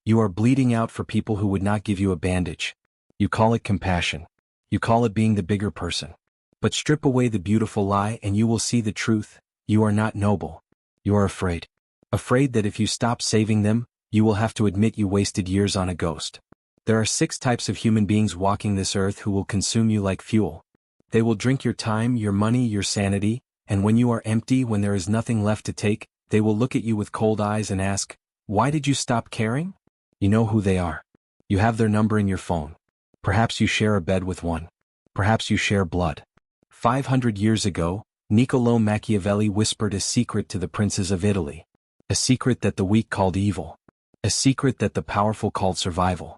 You are bleeding out for people who would not give you a bandage. You call it compassion. You call it being the bigger person. But strip away the beautiful lie and you will see the truth. You are not noble. You are afraid. Afraid that if you stop saving them, you will have to admit you wasted years on a ghost. There are 6 types of human beings walking this earth who will consume you like fuel. They will drink your time, your money, your sanity, and when you are empty, when there is nothing left to take, they will look at you with cold eyes and ask, "Why did you stop caring?" You know who they are. You have their number in your phone. Perhaps you share a bed with one. Perhaps you share blood. 500 years ago, Niccolò Machiavelli whispered a secret to the princes of Italy. A secret that the weak called evil. A secret that the powerful called survival.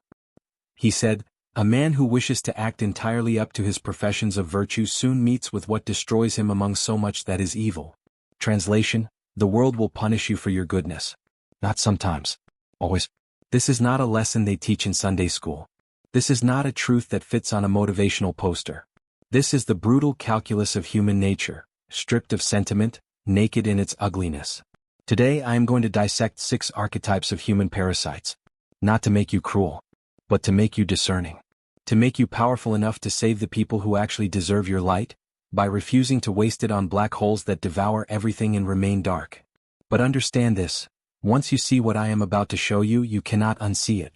He said, "A man who wishes to act entirely up to his professions of virtue soon meets with what destroys him among so much that is evil." Translation: the world will punish you for your goodness. Not sometimes. Always. This is not a lesson they teach in Sunday school. This is not a truth that fits on a motivational poster. This is the brutal calculus of human nature, stripped of sentiment, naked in its ugliness. Today I am going to dissect 6 archetypes of human parasites. Not to make you cruel, but to make you discerning. To make you powerful enough to save the people who actually deserve your light, by refusing to waste it on black holes that devour everything and remain dark. But understand this, once you see what I am about to show you, you cannot unsee it.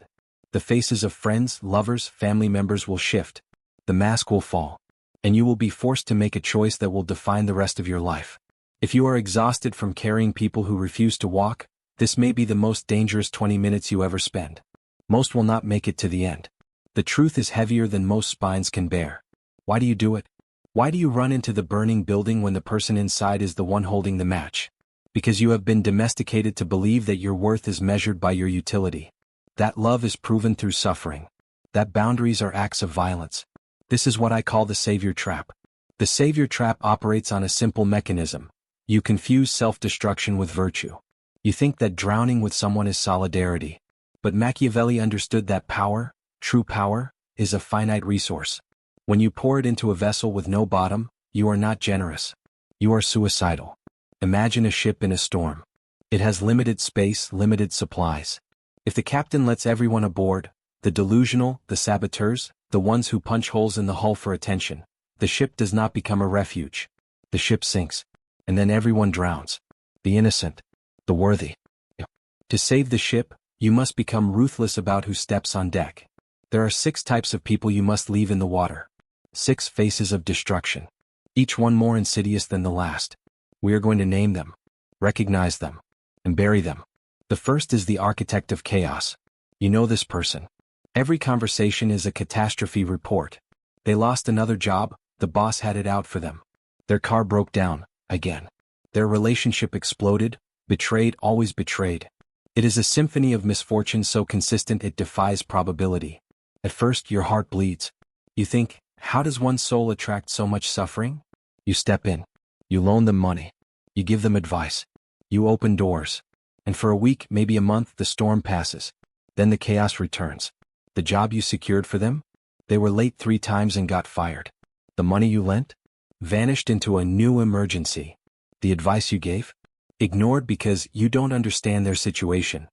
The faces of friends, lovers, family members will shift. The mask will fall. And you will be forced to make a choice that will define the rest of your life. If you are exhausted from carrying people who refuse to walk, this may be the most dangerous 20 minutes you ever spend. Most will not make it to the end. The truth is heavier than most spines can bear. Why do you do it? Why do you run into the burning building when the person inside is the one holding the match? Because you have been domesticated to believe that your worth is measured by your utility. That love is proven through suffering. That boundaries are acts of violence. This is what I call the savior trap. The savior trap operates on a simple mechanism. You confuse self-destruction with virtue. You think that drowning with someone is solidarity. But Machiavelli understood that power, true power, is a finite resource. When you pour it into a vessel with no bottom, you are not generous. You are suicidal. Imagine a ship in a storm. It has limited space, limited supplies. If the captain lets everyone aboard, the delusional, the saboteurs, the ones who punch holes in the hull for attention, the ship does not become a refuge. The ship sinks. And then everyone drowns. The innocent. The worthy. To save the ship, you must become ruthless about who steps on deck. There are 6 types of people you must leave in the water. 6 faces of destruction. Each one more insidious than the last. We are going to name them, recognize them, and bury them. The first is the architect of chaos. You know this person. Every conversation is a catastrophe report. They lost another job, the boss had it out for them. Their car broke down, again. Their relationship exploded, betrayed, always betrayed. It is a symphony of misfortune so consistent it defies probability. At first your heart bleeds. You think, how does one's soul attract so much suffering? You step in. You loan them money. You give them advice. You open doors. And for a week, maybe a month, the storm passes. Then the chaos returns. The job you secured for them? They were late 3 times and got fired. The money you lent? Vanished into a new emergency. The advice you gave? Ignored because you don't understand their situation.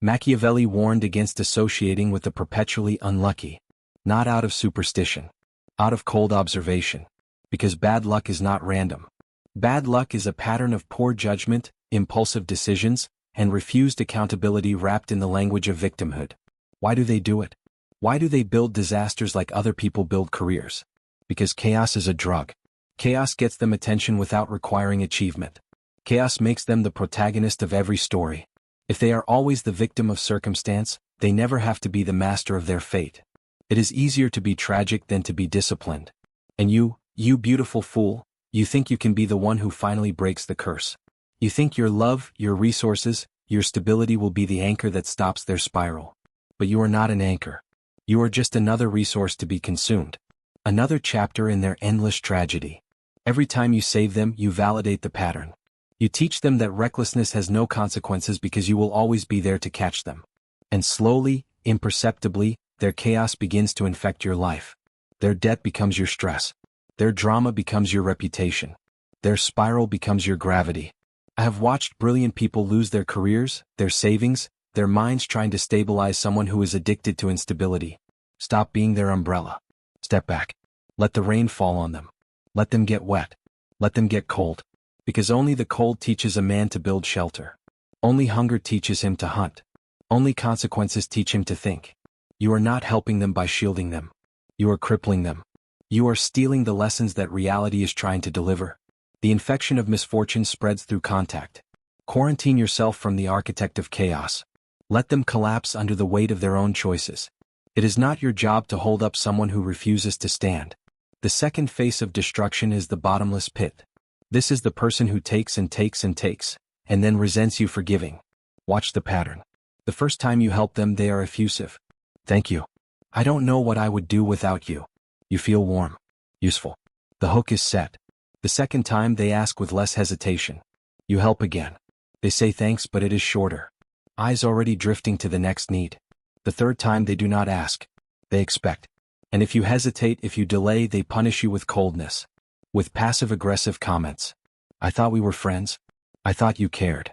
Machiavelli warned against associating with the perpetually unlucky. Not out of superstition. Out of cold observation. Because bad luck is not random. Bad luck is a pattern of poor judgment, impulsive decisions, and refused accountability wrapped in the language of victimhood. Why do they do it? Why do they build disasters like other people build careers? Because chaos is a drug. Chaos gets them attention without requiring achievement. Chaos makes them the protagonist of every story. If they are always the victim of circumstance, they never have to be the master of their fate. It is easier to be tragic than to be disciplined. And you beautiful fool, you think you can be the one who finally breaks the curse. You think your love, your resources, your stability will be the anchor that stops their spiral. But you are not an anchor. You are just another resource to be consumed. Another chapter in their endless tragedy. Every time you save them, you validate the pattern. You teach them that recklessness has no consequences because you will always be there to catch them. And slowly, imperceptibly, their chaos begins to infect your life. Their debt becomes your stress. Their drama becomes your reputation. Their spiral becomes your gravity. I have watched brilliant people lose their careers, their savings, their minds trying to stabilize someone who is addicted to instability. Stop being their umbrella. Step back. Let the rain fall on them. Let them get wet. Let them get cold. Because only the cold teaches a man to build shelter. Only hunger teaches him to hunt. Only consequences teach him to think. You are not helping them by shielding them. You are crippling them. You are stealing the lessons that reality is trying to deliver. The infection of misfortune spreads through contact. Quarantine yourself from the architect of chaos. Let them collapse under the weight of their own choices. It is not your job to hold up someone who refuses to stand. The second face of destruction is the bottomless pit. This is the person who takes and takes and takes, and then resents you for giving. Watch the pattern. The first time you help them, they are effusive. Thank you. I don't know what I would do without you. You feel warm. Useful. The hook is set. The second time they ask with less hesitation. You help again. They say thanks, but it is shorter. Eyes already drifting to the next need. The third time they do not ask. They expect. And if you hesitate, if you delay, they punish you with coldness. With passive-aggressive comments. I thought we were friends. I thought you cared.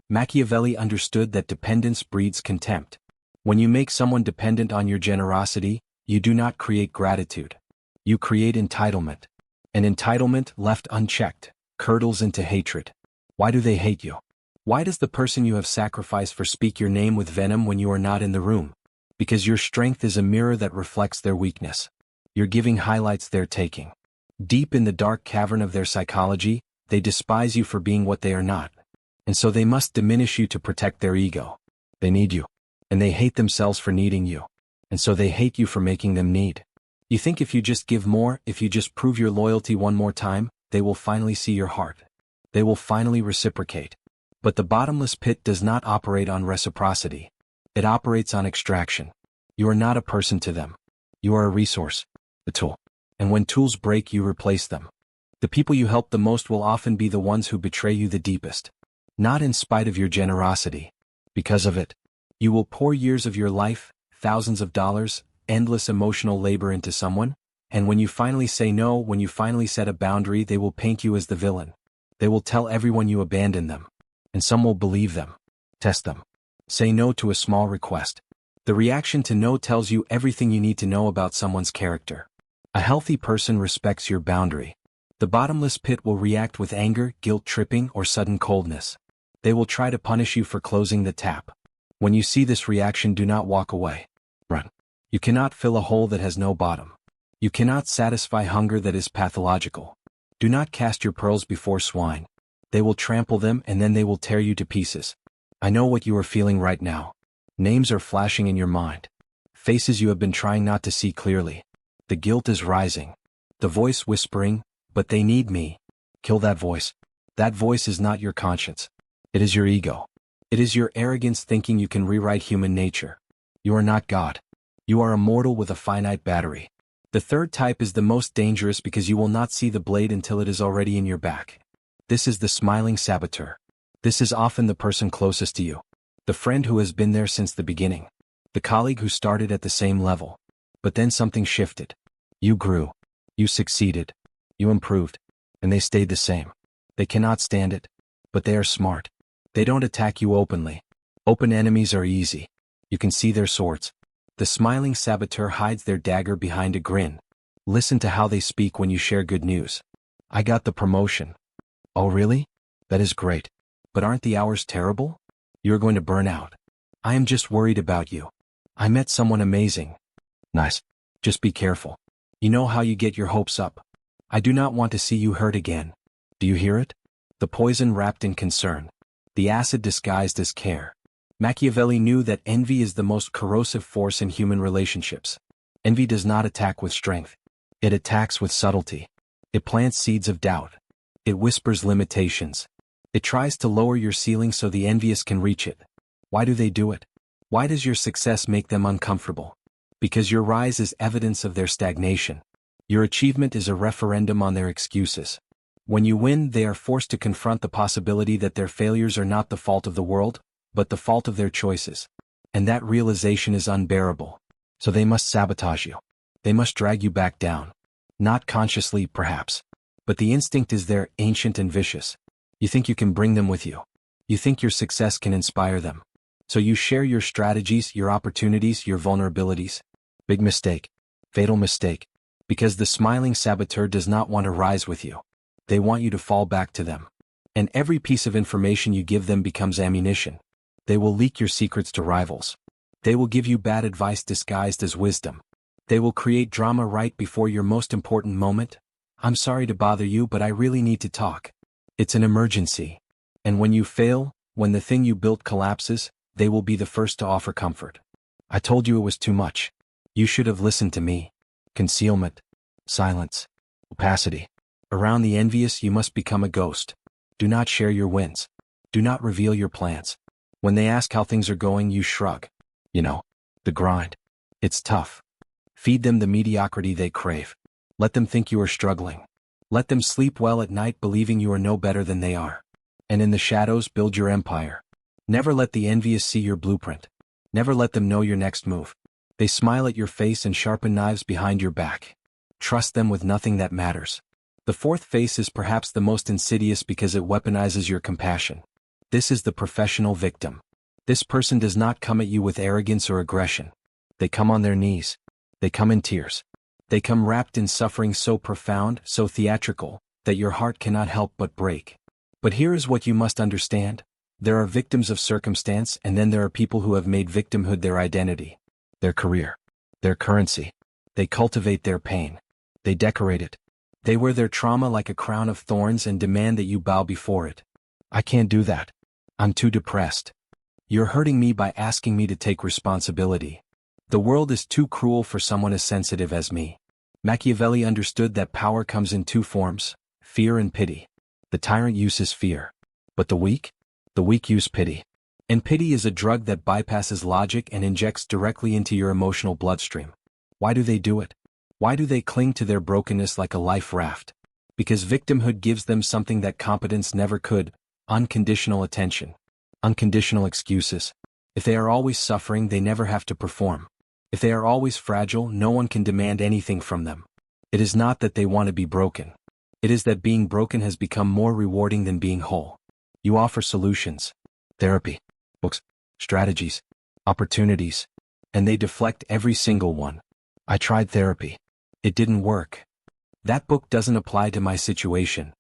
Machiavelli understood that dependence breeds contempt. When you make someone dependent on your generosity, you do not create gratitude. You create entitlement. And entitlement, left unchecked, curdles into hatred. Why do they hate you? Why does the person you have sacrificed for speak your name with venom when you are not in the room? Because your strength is a mirror that reflects their weakness. Your giving highlights their taking. Deep in the dark cavern of their psychology, they despise you for being what they are not. And so they must diminish you to protect their ego. They need you. And they hate themselves for needing you. And so they hate you for making them need. You think if you just give more, if you just prove your loyalty one more time, they will finally see your heart. They will finally reciprocate. But the bottomless pit does not operate on reciprocity. It operates on extraction. You are not a person to them. You are a resource, a tool. And when tools break, you replace them. The people you help the most will often be the ones who betray you the deepest. Not in spite of your generosity. Because of it. You will pour years of your life, thousands of dollars, endless emotional labor into someone, and when you finally say no, when you finally set a boundary, they will paint you as the villain. They will tell everyone you abandoned them. And some will believe them. Test them. Say no to a small request. The reaction to no tells you everything you need to know about someone's character. A healthy person respects your boundary. The bottomless pit will react with anger, guilt-tripping, or sudden coldness. They will try to punish you for closing the tap. When you see this reaction, do not walk away. Run. You cannot fill a hole that has no bottom. You cannot satisfy hunger that is pathological. Do not cast your pearls before swine. They will trample them and then they will tear you to pieces. I know what you are feeling right now. Names are flashing in your mind. Faces you have been trying not to see clearly. The guilt is rising. The voice whispering, but they need me. Kill that voice. That voice is not your conscience. It is your ego. It is your arrogance thinking you can rewrite human nature. You are not God. You are a mortal with a finite battery. The third type is the most dangerous because you will not see the blade until it is already in your back. This is the smiling saboteur. This is often the person closest to you. The friend who has been there since the beginning. The colleague who started at the same level. But then something shifted. You grew. You succeeded. You improved. And they stayed the same. They cannot stand it. But they are smart. They don't attack you openly. Open enemies are easy. You can see their swords. The smiling saboteur hides their dagger behind a grin. Listen to how they speak when you share good news. I got the promotion. Oh really? That is great. But aren't the hours terrible? You're going to burn out. I am just worried about you. I met someone amazing. Nice. Just be careful. You know how you get your hopes up. I do not want to see you hurt again. Do you hear it? The poison wrapped in concern. The acid disguised as care. Machiavelli knew that envy is the most corrosive force in human relationships. Envy does not attack with strength. It attacks with subtlety. It plants seeds of doubt. It whispers limitations. It tries to lower your ceiling so the envious can reach it. Why do they do it? Why does your success make them uncomfortable? Because your rise is evidence of their stagnation. Your achievement is a referendum on their excuses. When you win, they are forced to confront the possibility that their failures are not the fault of the world, but the fault of their choices. And that realization is unbearable. So they must sabotage you. They must drag you back down. Not consciously, perhaps. But the instinct is there, ancient and vicious. You think you can bring them with you. You think your success can inspire them. So you share your strategies, your opportunities, your vulnerabilities. Big mistake. Fatal mistake. Because the smiling saboteur does not want to rise with you. They want you to fall back to them. And every piece of information you give them becomes ammunition. They will leak your secrets to rivals. They will give you bad advice disguised as wisdom. They will create drama right before your most important moment. I'm sorry to bother you, but I really need to talk. It's an emergency. And when you fail, when the thing you built collapses, they will be the first to offer comfort. I told you it was too much. You should have listened to me. Concealment. Silence. Opacity. Around the envious you must become a ghost. Do not share your wins. Do not reveal your plans. When they ask how things are going, you shrug. You know, the grind. It's tough. Feed them the mediocrity they crave. Let them think you are struggling. Let them sleep well at night believing you are no better than they are. And in the shadows build your empire. Never let the envious see your blueprint. Never let them know your next move. They smile at your face and sharpen knives behind your back. Trust them with nothing that matters. The fourth face is perhaps the most insidious because it weaponizes your compassion. This is the professional victim. This person does not come at you with arrogance or aggression. They come on their knees. They come in tears. They come wrapped in suffering so profound, so theatrical, that your heart cannot help but break. But here is what you must understand. There are victims of circumstance, and then there are people who have made victimhood their identity, their career, their currency. They cultivate their pain. They decorate it. They wear their trauma like a crown of thorns and demand that you bow before it. I can't do that. I'm too depressed. You're hurting me by asking me to take responsibility. The world is too cruel for someone as sensitive as me. Machiavelli understood that power comes in two forms, fear and pity. The tyrant uses fear. But the weak use pity. And pity is a drug that bypasses logic and injects directly into your emotional bloodstream. Why do they do it? Why do they cling to their brokenness like a life raft? Because victimhood gives them something that competence never could: unconditional attention. Unconditional excuses. If they are always suffering, they never have to perform. If they are always fragile, no one can demand anything from them. It is not that they want to be broken. It is that being broken has become more rewarding than being whole. You offer solutions, therapy, books, strategies, opportunities, and they deflect every single one. I tried therapy. It didn't work. That book doesn't apply to my situation.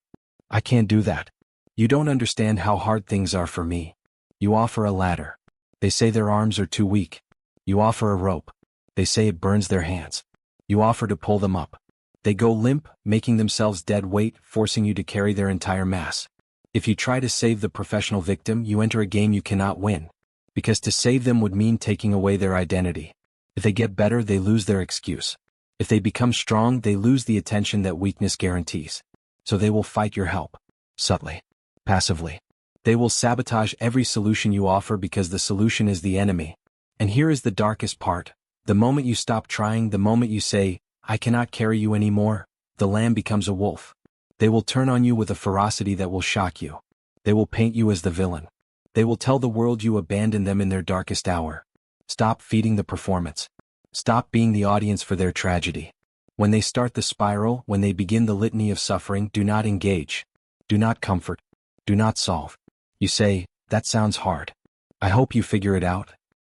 I can't do that. You don't understand how hard things are for me. You offer a ladder. They say their arms are too weak. You offer a rope. They say it burns their hands. You offer to pull them up. They go limp, making themselves dead weight, forcing you to carry their entire mass. If you try to save the professional victim, you enter a game you cannot win. Because to save them would mean taking away their identity. If they get better, they lose their excuse. If they become strong, they lose the attention that weakness guarantees. So they will fight your help. Subtly. Passively. They will sabotage every solution you offer because the solution is the enemy. And here is the darkest part. The moment you stop trying, the moment you say, I cannot carry you anymore, the lamb becomes a wolf. They will turn on you with a ferocity that will shock you. They will paint you as the villain. They will tell the world you abandoned them in their darkest hour. Stop feeding the performance. Stop being the audience for their tragedy. When they start the spiral, when they begin the litany of suffering, do not engage. Do not comfort. Do not solve. You say, that sounds hard. I hope you figure it out.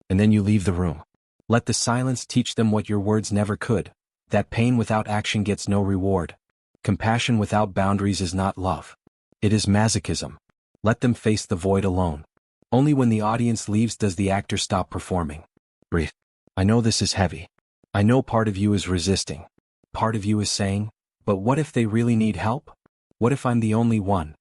And then you leave the room. Let the silence teach them what your words never could. That pain without action gets no reward. Compassion without boundaries is not love. It is masochism. Let them face the void alone. Only when the audience leaves does the actor stop performing. Breathe. I know this is heavy. I know part of you is resisting. Part of you is saying, but what if they really need help? What if I'm the only one?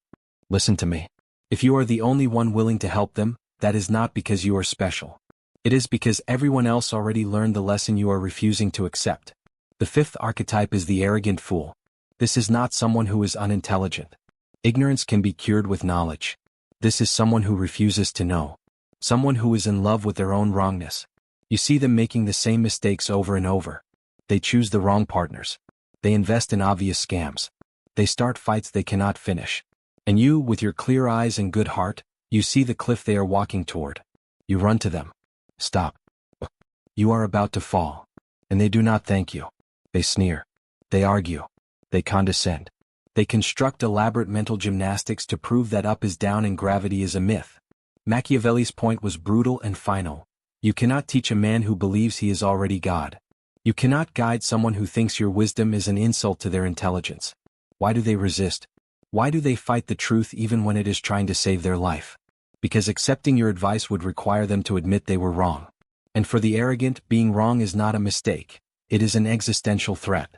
Listen to me. If you are the only one willing to help them, that is not because you are special. It is because everyone else already learned the lesson you are refusing to accept. The fifth archetype is the arrogant fool. This is not someone who is unintelligent. Ignorance can be cured with knowledge. This is someone who refuses to know. Someone who is in love with their own wrongness. You see them making the same mistakes over and over. They choose the wrong partners. They invest in obvious scams. They start fights they cannot finish. And you, with your clear eyes and good heart, you see the cliff they are walking toward. You run to them. Stop. You are about to fall. And they do not thank you. They sneer. They argue. They condescend. They construct elaborate mental gymnastics to prove that up is down and gravity is a myth. Machiavelli's point was brutal and final. You cannot teach a man who believes he is already God. You cannot guide someone who thinks your wisdom is an insult to their intelligence. Why do they resist? Why do they fight the truth even when it is trying to save their life? Because accepting your advice would require them to admit they were wrong. And for the arrogant, being wrong is not a mistake. It is an existential threat.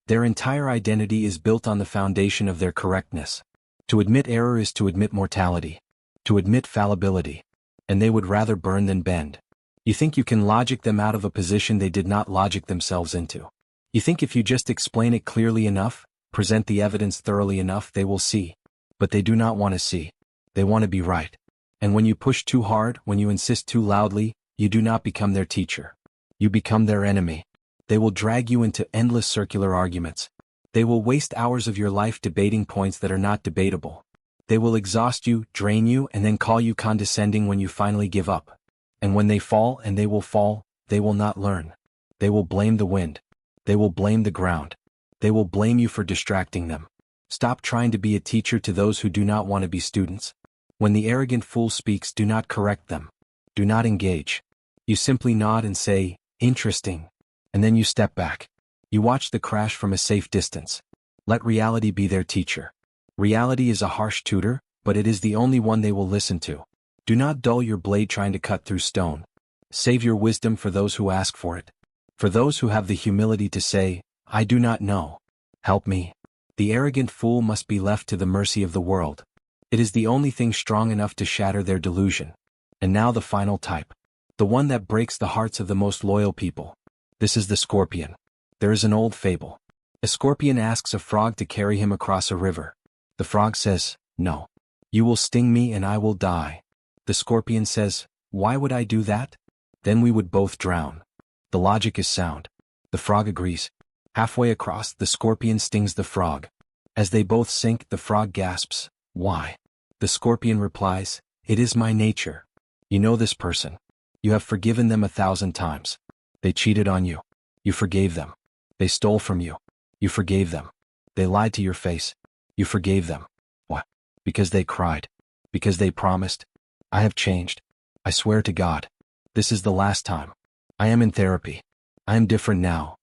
Their entire identity is built on the foundation of their correctness. To admit error is to admit mortality. To admit fallibility. And they would rather burn than bend. You think you can logic them out of a position they did not logic themselves into. You think if you just explain it clearly enough, present the evidence thoroughly enough, they will see. But they do not want to see. They want to be right. And when you push too hard, when you insist too loudly, you do not become their teacher. You become their enemy. They will drag you into endless circular arguments. They will waste hours of your life debating points that are not debatable. They will exhaust you, drain you, and then call you condescending when you finally give up. And when they fall, and they will not learn. They will blame the wind. They will blame the ground. They will blame you for distracting them. Stop trying to be a teacher to those who do not want to be students. When the arrogant fool speaks, do not correct them. Do not engage. You simply nod and say, "Interesting." And then you step back. You watch the crash from a safe distance. Let reality be their teacher. Reality is a harsh tutor, but it is the only one they will listen to. Do not dull your blade trying to cut through stone. Save your wisdom for those who ask for it. For those who have the humility to say, "I do not know. Help me." The arrogant fool must be left to the mercy of the world. It is the only thing strong enough to shatter their delusion. And now the final type. The one that breaks the hearts of the most loyal people. This is the scorpion. There is an old fable. A scorpion asks a frog to carry him across a river. The frog says, "No. You will sting me and I will die." The scorpion says, "Why would I do that? Then we would both drown." The logic is sound. The frog agrees. Halfway across, the scorpion stings the frog. As they both sink, the frog gasps, "Why?" The scorpion replies, "It is my nature. You know this person. You have forgiven them 1,000 times. They cheated on you. You forgave them. They stole from you. You forgave them. They lied to your face. You forgave them. What? Because they cried. Because they promised. I have changed. I swear to God. This is the last time. I am in therapy. I am different now."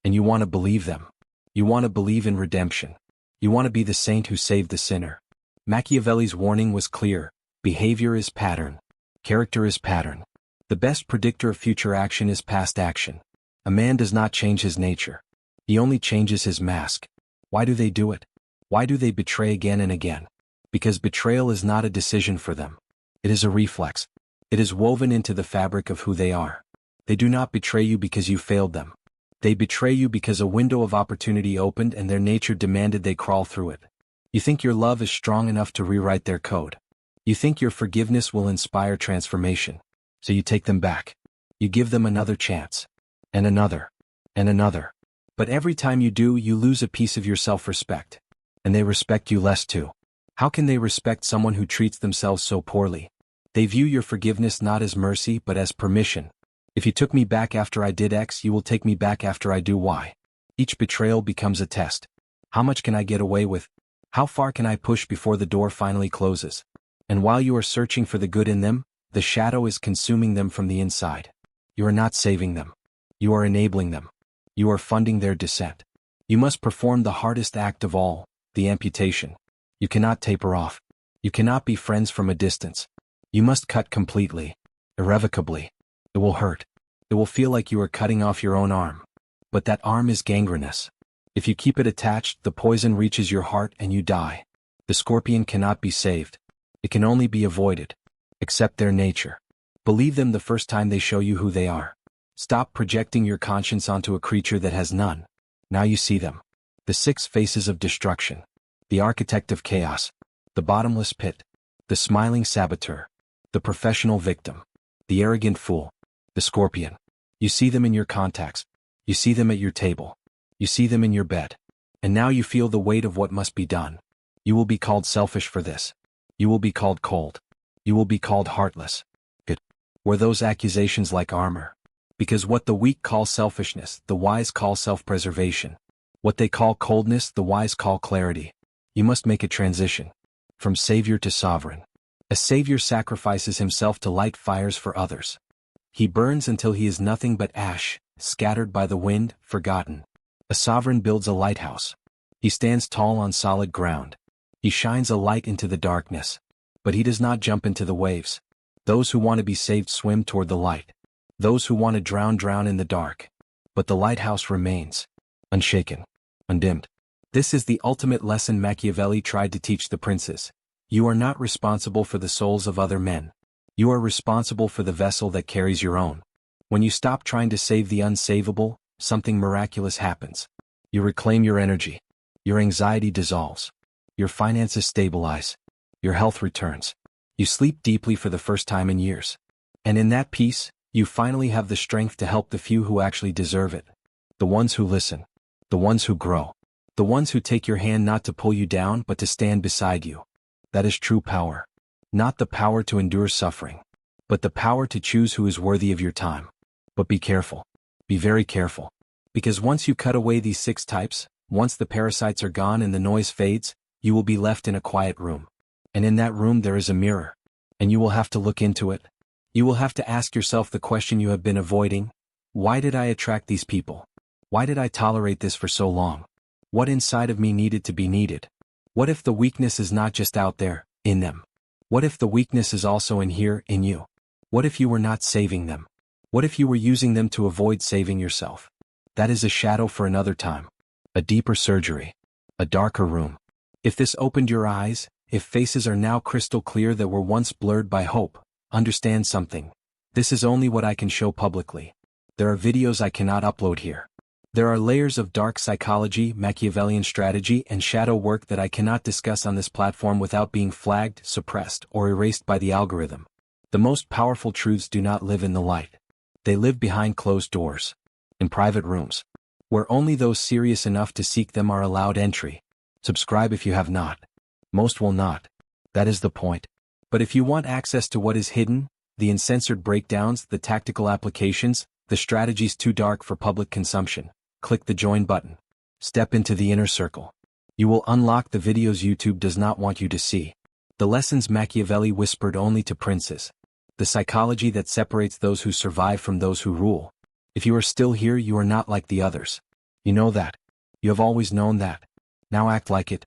And you want to believe them. You want to believe in redemption. You want to be the saint who saved the sinner. Machiavelli's warning was clear. Behavior is pattern. Character is pattern. The best predictor of future action is past action. A man does not change his nature. He only changes his mask. Why do they do it? Why do they betray again and again? Because betrayal is not a decision for them. It is a reflex. It is woven into the fabric of who they are. They do not betray you because you failed them. They betray you because a window of opportunity opened and their nature demanded they crawl through it. You think your love is strong enough to rewrite their code. You think your forgiveness will inspire transformation. So you take them back. You give them another chance. And another. And another. But every time you do, you lose a piece of your self-respect. And they respect you less too. How can they respect someone who treats themselves so poorly? They view your forgiveness not as mercy but as permission. If you took me back after I did X, you will take me back after I do Y. Each betrayal becomes a test. How much can I get away with? How far can I push before the door finally closes? And while you are searching for the good in them, the shadow is consuming them from the inside. You are not saving them. You are enabling them. You are funding their descent. You must perform the hardest act of all, the amputation. You cannot taper off. You cannot be friends from a distance. You must cut completely, irrevocably. It will hurt. It will feel like you are cutting off your own arm. But that arm is gangrenous. If you keep it attached, the poison reaches your heart and you die. The scorpion cannot be saved. It can only be avoided. Accept their nature. Believe them the first time they show you who they are. Stop projecting your conscience onto a creature that has none. Now you see them. The 6 faces of destruction. The architect of chaos. The bottomless pit. The smiling saboteur. The professional victim. The arrogant fool. The scorpion. You see them in your contacts. You see them at your table. You see them in your bed. And now you feel the weight of what must be done. You will be called selfish for this. You will be called cold. You will be called heartless. Good. Were those accusations like armor? Because what the weak call selfishness, the wise call self-preservation. What they call coldness, the wise call clarity. You must make a transition. From savior to sovereign. A savior sacrifices himself to light fires for others. He burns until he is nothing but ash, scattered by the wind, forgotten. A sovereign builds a lighthouse. He stands tall on solid ground. He shines a light into the darkness. But he does not jump into the waves. Those who want to be saved swim toward the light. Those who want to drown in the dark. But the lighthouse remains, unshaken, undimmed. This is the ultimate lesson Machiavelli tried to teach the princes. You are not responsible for the souls of other men. You are responsible for the vessel that carries your own. When you stop trying to save the unsavable, something miraculous happens. You reclaim your energy. Your anxiety dissolves. Your finances stabilize. Your health returns. You sleep deeply for the first time in years. And in that peace, you finally have the strength to help the few who actually deserve it. The ones who listen. The ones who grow. The ones who take your hand not to pull you down but to stand beside you. That is true power. Not the power to endure suffering, but the power to choose who is worthy of your time. But be careful. Be very careful. Because once you cut away these 6 types, once the parasites are gone and the noise fades, you will be left in a quiet room. And in that room there is a mirror. And you will have to look into it. You will have to ask yourself the question you have been avoiding. Why did I attract these people? Why did I tolerate this for so long? What inside of me needed to be needed? What if the weakness is not just out there, in them? What if the weakness is also in here, in you? What if you were not saving them? What if you were using them to avoid saving yourself? That is a shadow for another time. A deeper surgery. A darker room. If this opened your eyes, if faces are now crystal clear that were once blurred by hope, understand something. This is only what I can show publicly. There are videos I cannot upload here. There are layers of dark psychology, Machiavellian strategy, and shadow work that I cannot discuss on this platform without being flagged, suppressed, or erased by the algorithm. The most powerful truths do not live in the light. They live behind closed doors. In private rooms. Where only those serious enough to seek them are allowed entry. Subscribe if you have not. Most will not. That is the point. But if you want access to what is hidden, the uncensored breakdowns, the tactical applications, the strategies too dark for public consumption, click the join button. Step into the inner circle. You will unlock the videos YouTube does not want you to see. The lessons Machiavelli whispered only to princes. The psychology that separates those who survive from those who rule. If you are still here, you are not like the others. You know that. You have always known that. Now act like it.